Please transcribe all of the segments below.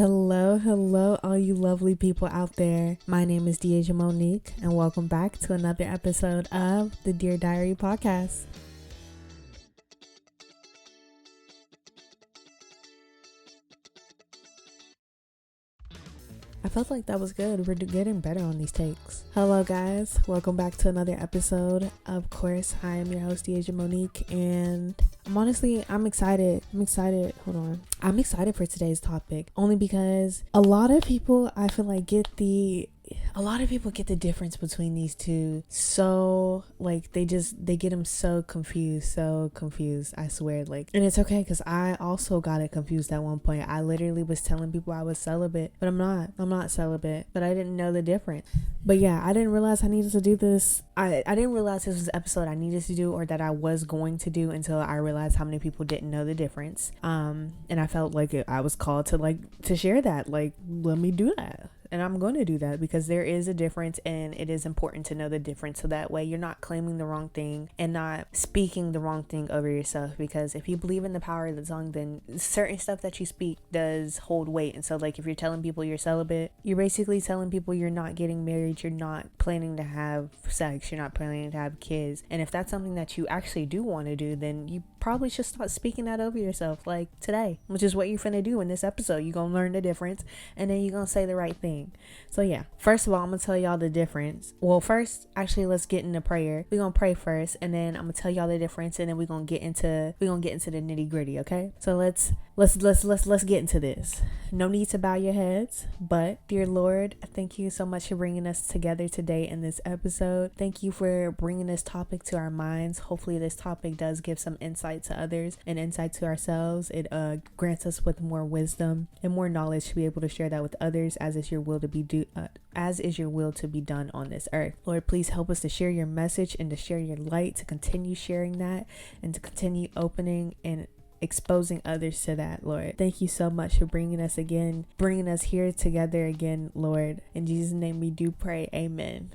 Hello, all you lovely people out there. My name is Deja Monique, and welcome back to another episode of the Dear Diary podcast. I felt like that was good. We're getting better on these takes. Hello, guys. Welcome back to another episode. Of course, I am your host, Deja Monique, and I'm excited. I'm excited for today's topic, only because a lot of people, I feel like, get the difference between these two. So like they get them so confused, I swear. And it's okay, because I also got it confused at one point. I literally was telling people I was celibate, but I'm not celibate, but I didn't know the difference. But yeah, I didn't realize I needed to do this. I didn't realize this was an episode I needed to do, or that I was going to do, until I realized how many people didn't know the difference. And I felt like I was called to share that. Let me do that. And I'm going to do that because there is a difference, and it is important to know the difference, so that way you're not claiming the wrong thing and not speaking the wrong thing over yourself. Because if you believe in the power of the tongue, then certain stuff that you speak does hold weight. And so if you're telling people you're celibate, you're basically telling people you're not getting married, you're not planning to have sex, you're not planning to have kids. And if that's something that you actually do want to do, then you probably should start speaking that over yourself, like today, which is what you're finna do in this episode. You're gonna learn the difference, and then you're gonna say the right thing. So yeah, first of all, I'm gonna tell y'all the difference. Well, first, actually, let's get into prayer. We're gonna pray first, and then I'm gonna tell y'all the difference, and then we're gonna get into the nitty gritty. Okay, so let's get into this. No need to bow your heads, but dear Lord, thank you so much for bringing us together today in this episode. Thank you for bringing this topic to our minds. Hopefully this topic does give some insight to others and insight to ourselves. It grants us with more wisdom and more knowledge to be able to share that with others, as is your will to be done on this earth. Lord, please help us to share your message and to share your light, to continue sharing that, and to continue opening and exposing others to that. Lord, thank you so much for bringing us here together again, Lord. In Jesus' name we do pray, amen.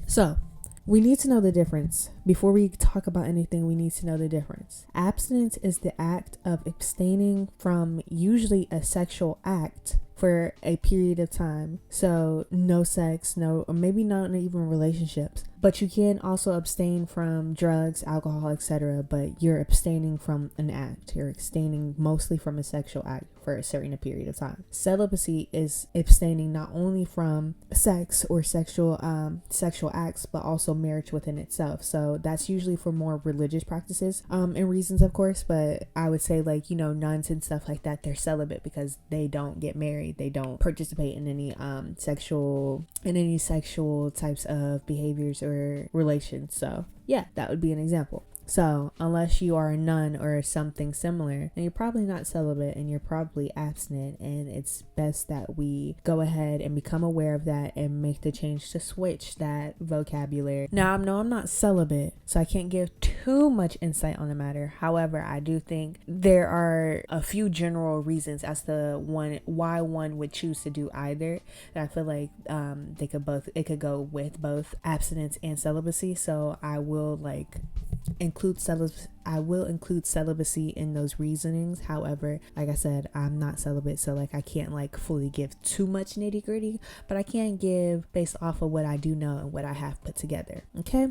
So we need to know the difference. Before we talk about anything, we need to know the difference. Abstinence is the act of abstaining from usually a sexual act for a period of time. So no sex, or maybe not even relationships. But you can also abstain from drugs, alcohol, etc. But you're abstaining from an act. You're abstaining mostly from a sexual act for a certain period of time. Celibacy is abstaining not only from sex or sexual acts, but also marriage within itself. So that's usually for more religious practices and reasons, of course. But I would say nuns and stuff like that, they're celibate because they don't get married. They don't participate in any sexual types of behaviors or relations. So yeah, that would be an example. So unless you are a nun or something similar, then you're probably not celibate, and you're probably abstinent, and it's best that we go ahead and become aware of that and make the change to switch that vocabulary. Now, I'm not celibate, so I can't give too much insight on the matter. However, I do think there are a few general reasons as to why one would choose to do either, and I feel like it could go with both abstinence and celibacy. So I will include celibacy in those reasonings. However, like I said, I'm not celibate, so I can't fully give too much nitty gritty, but I can give based off of what I do know and what I have put together. Okay.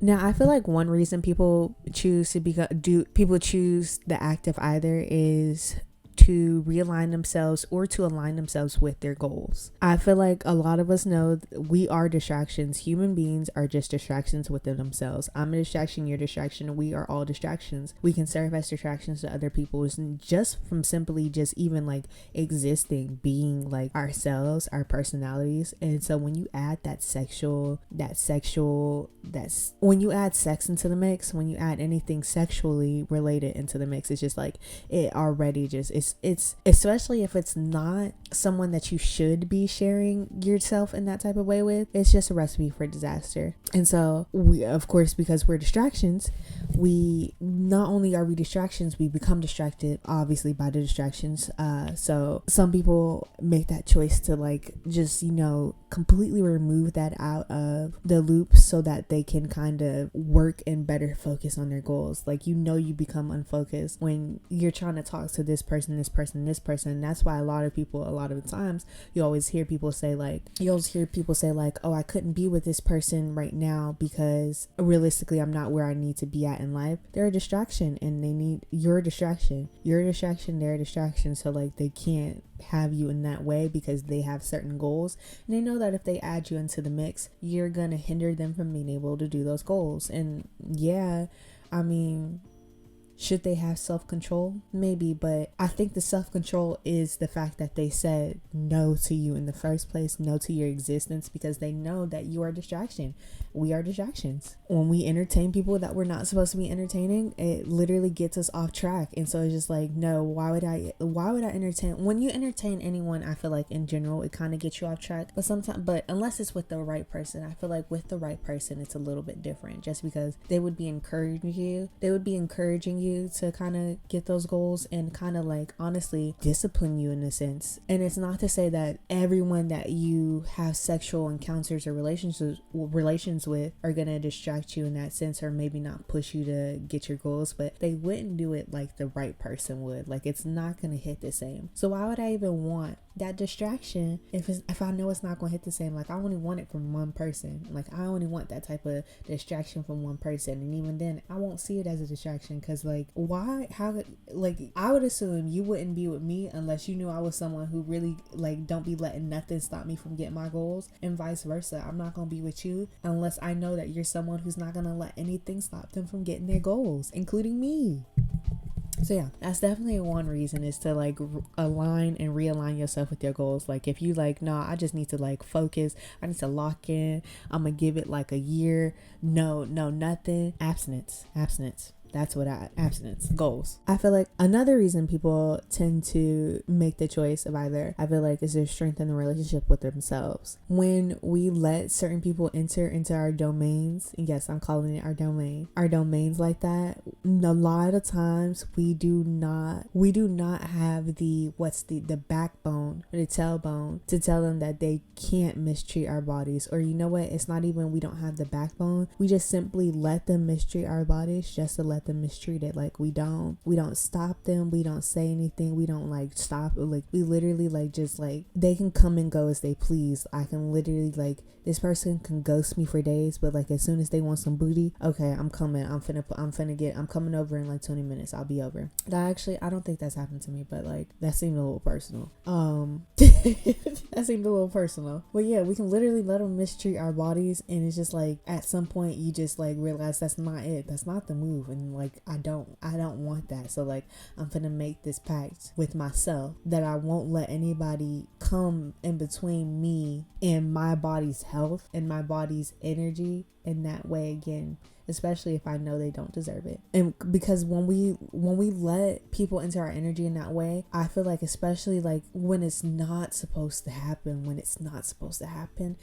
Now, I feel like one reason people choose the act of either is to realign themselves or to align themselves with their goals. I feel like a lot of us know we are distractions. Human beings are just distractions within themselves. I'm a distraction, you're a distraction. We are all distractions. We can serve as distractions to other people just from simply just even existing, being ourselves, our personalities. And so when you add when you add sex into the mix, when you add anything sexually related into the mix, it's just it already it's especially if it's not someone that you should be sharing yourself in that type of way with, it's just a recipe for disaster. And so we, of course, because we're distractions, we not only are we distractions, we become distracted obviously by the distractions. So some people make that choice to just completely remove that out of the loop so that they can kind of work and better focus on their goals. You become unfocused when you're trying to talk to this person this person and this person. And that's why a lot of the times you always hear people say like, oh, I couldn't be with this person right now because realistically I'm not where I need to be at in life. They're a distraction, and they need your distraction. You're a distraction, they're a distraction. So like they can't have you in that way because they have certain goals, and they know that if they add you into the mix, you're gonna hinder them from being able to do those goals. And yeah, I mean, should they have self-control? Maybe, but I think the self-control is the fact that they said no to you in the first place, no to your existence, because they know that you are a distraction. We are distractions. When we entertain people that we're not supposed to be entertaining, it literally gets us off track. And so it's just like, no, why would I entertain? When you entertain anyone, I feel like in general, it kind of gets you off track. But unless it's with the right person, I feel like with the right person, it's a little bit different, just because they would be encouraging you to kind of get those goals and kind of like honestly discipline you in a sense. And it's not to say that everyone that you have sexual encounters or relations with are gonna distract you in that sense, or maybe not push you to get your goals, but they wouldn't do it like the right person would. Like it's not gonna hit the same. So why would I even want that distraction if I know it's not gonna hit the same? Like I only want it from one person. Like I only want that type of distraction from one person, and even then I won't see it as a distraction, because like I would assume you wouldn't be with me unless you knew I was someone who really like don't be letting nothing stop me from getting my goals, and vice versa. I'm not gonna be with you unless I know that you're someone who's not gonna let anything stop them from getting their goals, including me. So yeah, that's definitely one reason, is to like align and realign yourself with your goals. Like if you like, nah, I just need to like focus, I need to lock in, I'm gonna give it like a year, no nothing. Abstinence. That's what abstinence goals. I feel like another reason people tend to make the choice of either, I feel like, is to strengthen the relationship with themselves. When we let certain people enter into our domains, and yes, I'm calling it our domains like that, a lot of times we do not have the backbone or the tailbone to tell them that they can't mistreat our bodies. Or you know what, it's not even we don't have the backbone, we just simply let them mistreat our bodies just to let them mistreat it. Like we don't stop them, we don't say anything, we don't like stop, like we literally like just like they can come and go as they please. I can literally like, this person can ghost me for days, but like as soon as they want some booty, okay, I'm coming over in like 20 minutes, I'll be over. I don't think that's happened to me, but like that seemed a little personal. But yeah, we can literally let them mistreat our bodies, and it's just like at some point you just like realize that's not it, that's not the move, and like I don't want that. So like I'm gonna make this pact with myself that I won't let anybody come in between me and my body's health and my body's energy in that way again, especially if I know they don't deserve it. And because when we let people into our energy in that way, I feel like, especially like when it's not supposed to happen,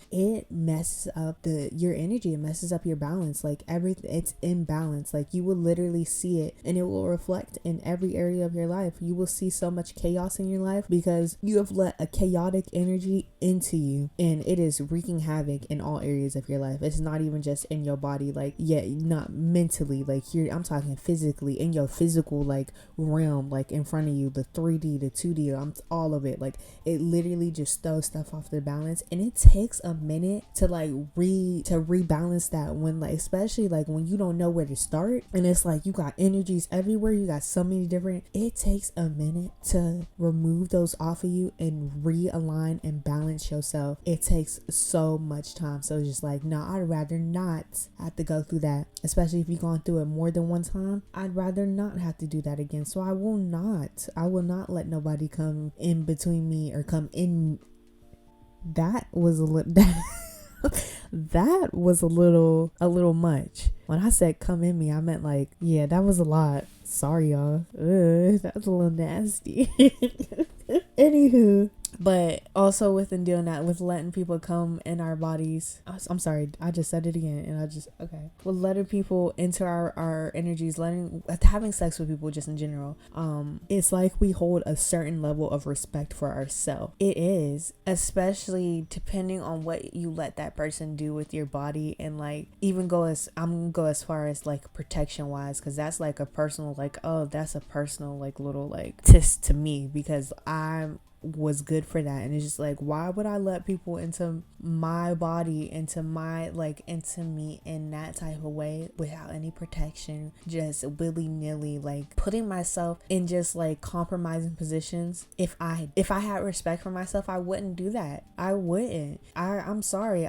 it messes up your energy, it messes up your balance. Like everything, it's imbalance. Like you will literally see it, and it will reflect in every area of your life. You will see so much chaos in your life because you have let a chaotic energy into you, and it is wreaking havoc in all areas of your life. It's not even just in your body, like not mentally, like I'm talking physically, in your physical like realm, like in front of you, the 3D, the 2D, all of it. Like it literally just throws stuff off the balance, and it takes a minute to like rebalance that, when like, especially like when you don't know where to start, and it's like you got energies everywhere, you got so many different, it takes a minute to remove those off of you and realign and balance yourself. It takes so much time. So it's just like, no, I'd rather not have to go through that, especially if you've gone through it more than one time. I'd rather not have to do that again. So I will not let nobody come in between me or come in. That was a little much. When I said come in me, I meant like, yeah, that was a lot. Sorry y'all. That's a little nasty. Anywho, But also within doing that, with letting people come in our bodies, I'm sorry, I just said it again, and okay. With letting people into our energies, having sex with people just in general, it's like we hold a certain level of respect for ourselves. It is, especially depending on what you let that person do with your body, and like even I'm gonna go as far as like protection wise, because that's like a personal, like, oh, that's a personal like little like tisk to me, because I was good for that. And it's just like, why would I let people into my body, into me in that type of way without any protection, just willy-nilly, like putting myself in just like compromising positions? If I had respect for myself, I wouldn't do that. I wouldn't. I'm sorry,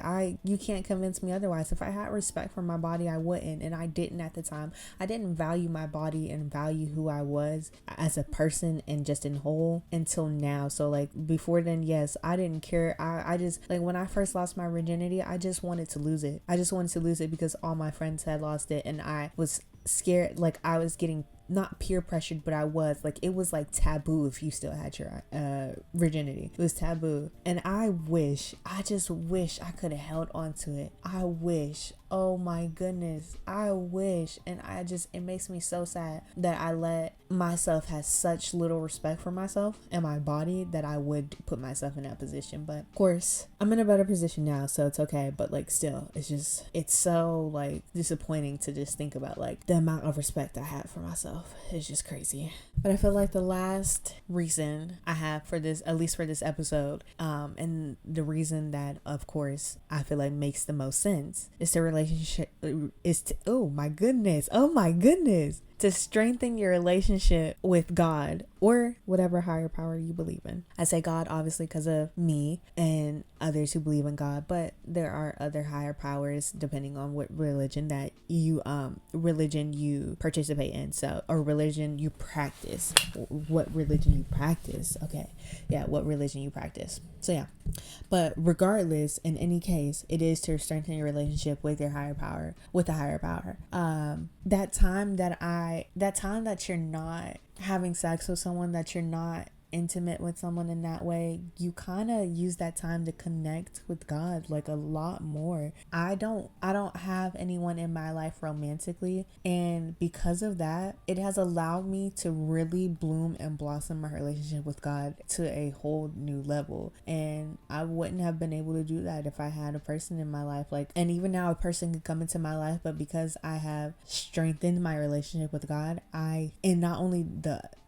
you can't convince me otherwise. If I had respect for my body, I wouldn't, and I didn't at the time. I didn't value my body and value who I was as a person and just in whole until now. So like before then, yes, I didn't care. I just, like, when I first lost my virginity, I just wanted to lose it. I just wanted to lose it because all my friends had lost it, and I was scared. Like, I was getting not peer pressured, but I was like, it was like taboo if you still had your virginity. It was taboo, and I just wish I could have held on to it. I wish, oh my goodness, I wish. And it makes me so sad that I let myself have such little respect for myself and my body that I would put myself in that position. But of course, I'm in a better position now, so it's okay. But like, still, it's so like disappointing to just think about like the amount of respect I have for myself. It's just crazy. But I feel like the last reason I have for this, at least for this episode, and the reason that of course I feel like makes the most sense, is oh my goodness, to strengthen your relationship with God or whatever higher power you believe in. I say God obviously because of me and others who believe in God, but there are other higher powers depending on what religion you participate in. So, or religion you practice. What religion you practice. Okay. Yeah, what religion you practice. So yeah. But regardless, in any case, it is to strengthen your relationship with your higher power, with the higher power. That time that you're not having sex with someone, that you're not intimate with someone in that way, you kind of use that time to connect with God like a lot more. I don't have anyone in my life romantically, and because of that, it has allowed me to really bloom and blossom my relationship with God to a whole new level. And I wouldn't have been able to do that if I had a person in my life. Like, and even now a person could come into my life, but because I have strengthened my relationship with God,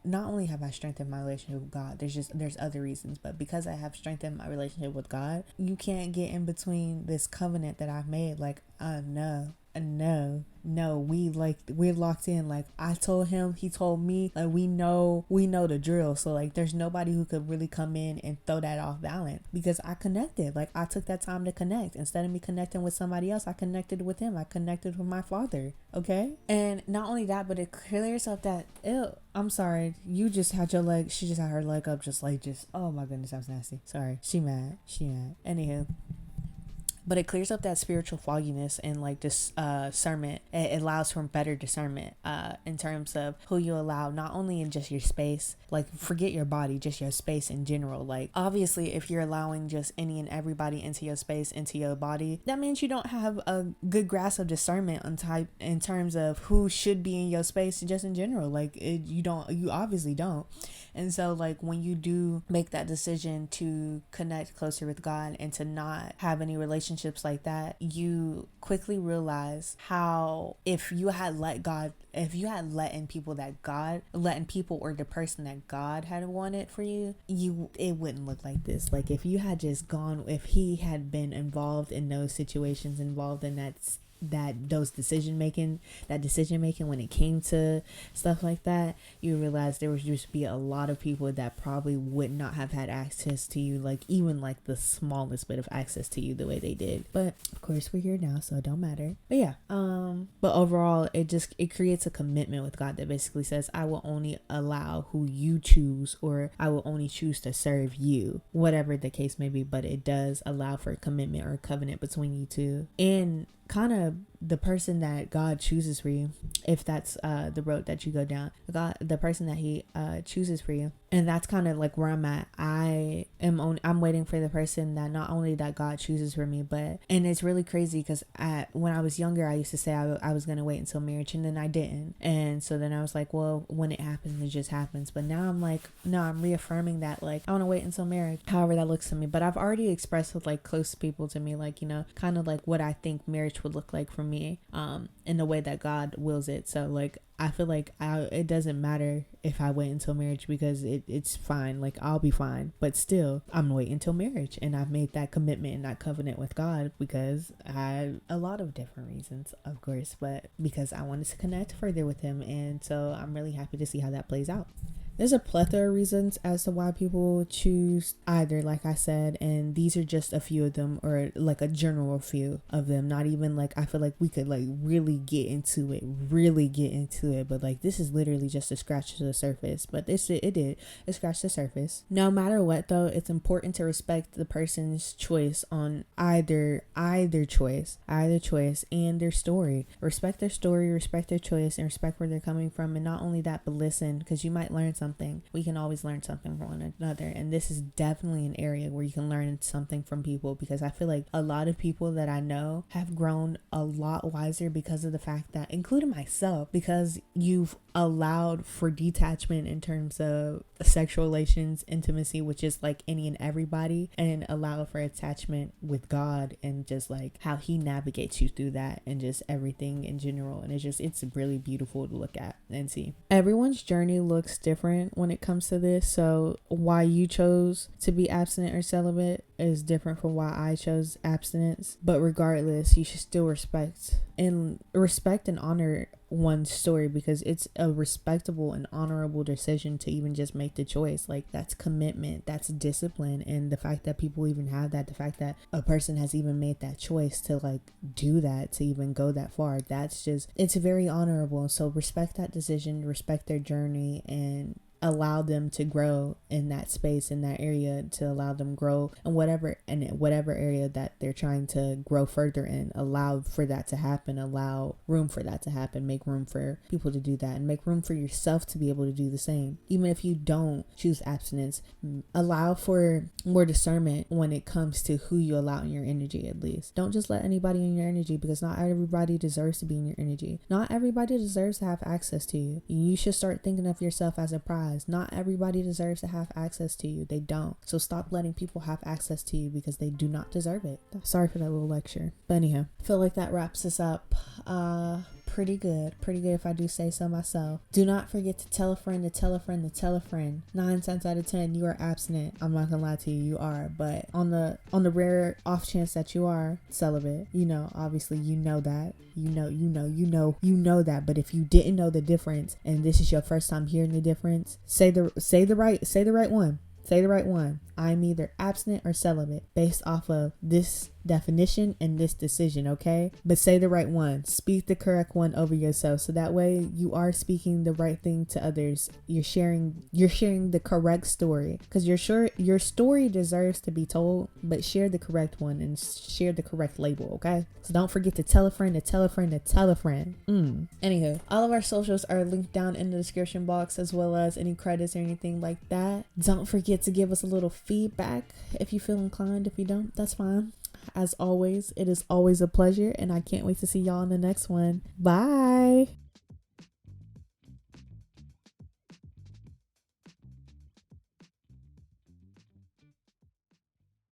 not only have I strengthened my relationship with God, there's other reasons, but because I have strengthened my relationship with God, you can't get in between this covenant that I've made. Like, no, we're locked in. Like, I told him, he told me, like, we know the drill. So like, there's nobody who could really come in and throw that off balance, because I connected. Like, I took that time to connect. Instead of me connecting with somebody else, I connected with him. I connected with my Father. Okay. And not only that, but it clears up that, ew, I'm sorry, you just had she just had her leg up, just oh my goodness, that was nasty. Sorry, she mad. Anywho, but it clears up that spiritual fogginess and like discernment. It allows for better discernment in terms of who you allow, not only in just your space, like forget your body, just your space in general. Like, obviously, if you're allowing just any and everybody into your space, into your body, that means you don't have a good grasp of discernment in terms of who should be in your space just in general. Like, you obviously don't. And so like, when you do make that decision to connect closer with God and to not have any relationships like that, you quickly realize how if you had let people or the person that God had wanted for you, it wouldn't look like this. Like, if you had just gone, if he had been involved in those situations, involved in that decision making when it came to stuff like that, you realize there would just be a lot of people that probably would not have had access to you, like even like the smallest bit of access to you the way they did. But of course, we're here now, so it don't matter. But yeah, but overall, it creates a commitment with God that basically says, I will only allow who you choose, or I will only choose to serve you, whatever the case may be. But it does allow for a commitment or a covenant between you two, and kind of the person that God chooses for you, if that's the road that you go down, the person that he chooses for you. And that's kind of like where I'm at. I I'm waiting for the person that not only that God chooses for me, and it's really crazy because when I was younger, I used to say I was going to wait until marriage, and then I didn't. And so then I was like, well, when it happens, it just happens. But now I'm like, no, I'm reaffirming that, like, I want to wait until marriage, however that looks to me. But I've already expressed with like close people to me, like, kind of like what I think marriage would look like for me, in the way that God wills it. So like, I feel like it doesn't matter if I wait until marriage, because it's fine. Like, I'll be fine. But still, I'm waiting until marriage. And I've made that commitment and that covenant with God because I had a lot of different reasons, of course, but because I wanted to connect further with him. And so I'm really happy to see how that plays out. There's a plethora of reasons as to why people choose either, like I said, and these are just a few of them, or like a general few of them. Not even like, I feel like we could like really get into it, but like this is literally just a scratch to the surface. But it scratched the surface. No matter what though, it's important to respect the person's choice on either choice and their story. Respect their story, respect their choice, and respect where they're coming from. And not only that, but listen, because you might learn something. We can always learn something from one another, and this is definitely an area where you can learn something from people, because I feel like a lot of people that I know have grown a lot wiser because of the fact that, including myself, because you've allowed for detachment in terms of sexual relations, intimacy, which is like any and everybody, and allow for attachment with God and just like how he navigates you through that, and just everything in general. And it's really beautiful to look at and see. Everyone's journey looks different when it comes to this, so why you chose to be abstinent or celibate is different from why I chose abstinence. But regardless, you should still respect and honor one's story, because it's a respectable and honorable decision to even just make the choice. Like, that's commitment, that's discipline. And the fact that people even have that, the fact that a person has even made that choice to like do that, to even go that far, it's very honorable. So respect that decision, respect their journey, and allow them to grow in that space, in that area, to allow them grow in whatever area that they're trying to grow further in. Allow for that to happen, allow room for that to happen, make room for people to do that, and make room for yourself to be able to do the same. Even if you don't choose abstinence, allow for more discernment when it comes to who you allow in your energy. At least don't just let anybody in your energy, because not everybody deserves to be in your energy. Not everybody deserves to have access to you. You should start thinking of yourself as a prize. Not everybody deserves to have access to you. They don't. So stop letting people have access to you, because they do not deserve it. Sorry for that little lecture. But anyhow, I feel like that wraps us up. Pretty good if I do say so myself. Do not forget to tell a friend to tell a friend to tell a friend. 9 times out of 10 you are abstinent. I'm not gonna lie to you, you are. But on the rare off chance that you are celibate, obviously you know that. You know that. But if you didn't know the difference, and this is your first time hearing the difference, say the right one. Say the right one. I'm either abstinent or celibate based off of this definition and this decision, okay? But say the right one. Speak the correct one over yourself, so that way you are speaking the right thing to others. You're sharing the correct story, because your story deserves to be told, but share the correct one and share the correct label, okay? So don't forget to tell a friend to tell a friend to tell a friend. Anywho, all of our socials are linked down in the description box, as well as any credits or anything like that. Don't forget to give us a little feedback if you feel inclined. If you don't, that's fine. As always, it is always a pleasure, and I can't wait to see y'all in the next one. Bye.